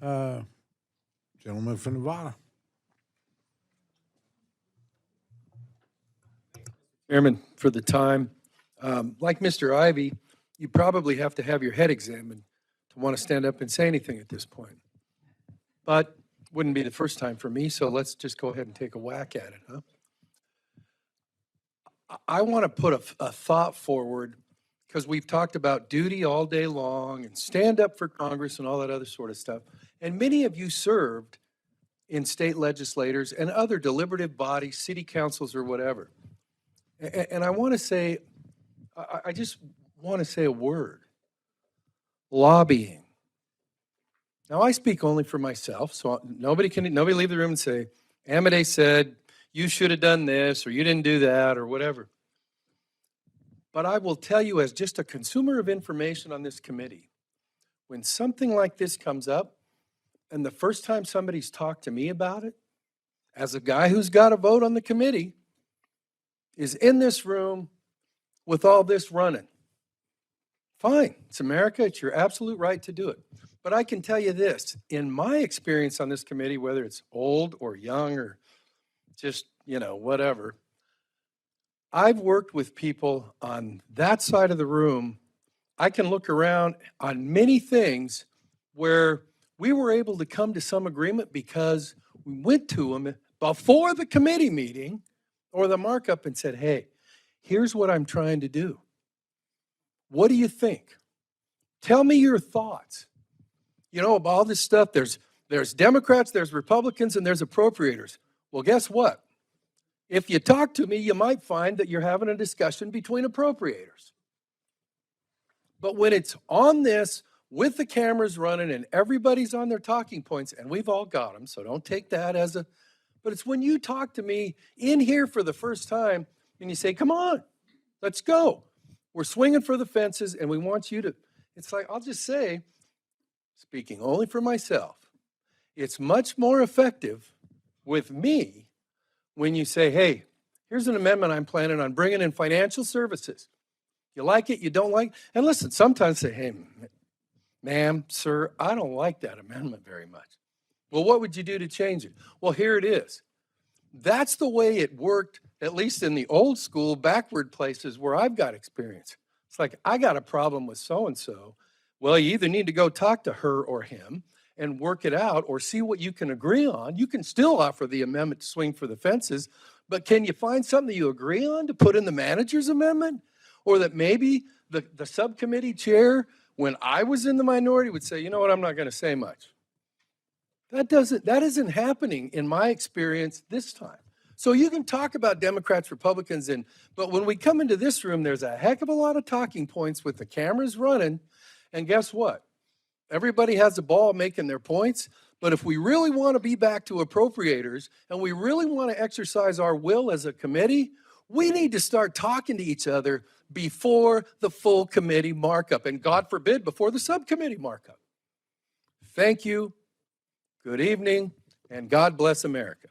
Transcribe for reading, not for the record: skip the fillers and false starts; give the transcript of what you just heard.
Gentleman from Nevada. Chairman, for the time, like Mr. Ivey, you probably have to have your head examined to want to stand up and say anything at this point. But wouldn't be the first time for me, so let's just go ahead and take a whack at it, huh? I want to put a thought forward, because we've talked about duty all day long and stand up for Congress and all that other sort of stuff. And many of you served in state legislators and other deliberative bodies, city councils or whatever. And I want to say, I just want to say a word. Lobbying. Now, I speak only for myself, so nobody leave the room and say, Amodei said, you should have done this, or you didn't do that, or whatever. But I will tell you, as just a consumer of information on this committee, when something like this comes up, and the first time somebody's talked to me about it, as a guy who's got a vote on the committee, is in this room with all this running. Fine, it's America, it's your absolute right to do it. But I can tell you this, in my experience on this committee, whether it's old or young or just, whatever, I've worked with people on that side of the room. I can look around on many things where we were able to come to some agreement because we went to them before the committee meeting or the markup and said, hey, here's what I'm trying to do. What do you think? Tell me your thoughts. About all this stuff, there's Democrats, there's Republicans, and there's appropriators. Well, guess what? If you talk to me, you might find that you're having a discussion between appropriators. But when it's on this, with the cameras running and everybody's on their talking points, and we've all got them, so don't take that as a, but it's when you talk to me in here for the first time and you say, come on, let's go. We're swinging for the fences and we want you to, it's like, I'll just say, speaking only for myself, it's much more effective with me when you say, hey, here's an amendment I'm planning on bringing in financial services. You like it, you don't like it? And listen, sometimes say, hey, ma'am, sir, I don't like that amendment very much. Well, what would you do to change it? Well, here it is. That's the way it worked, at least in the old school, backward places where I've got experience. It's like, I got a problem with so-and-so. Well, you either need to go talk to her or him and work it out or see what you can agree on. You can still offer the amendment to swing for the fences, but can you find something that you agree on to put in the manager's amendment? Or that maybe the subcommittee chair, when I was in the minority, would say, you know what, I'm not going to say much. That isn't happening in my experience this time. So you can talk about Democrats, Republicans, but when we come into this room, there's a heck of a lot of talking points with the cameras running, and guess what? Everybody has a ball making their points, but if we really want to be back to appropriators and we really want to exercise our will as a committee, we need to start talking to each other before the full committee markup, and God forbid, before the subcommittee markup. Thank you, good evening, and God bless America.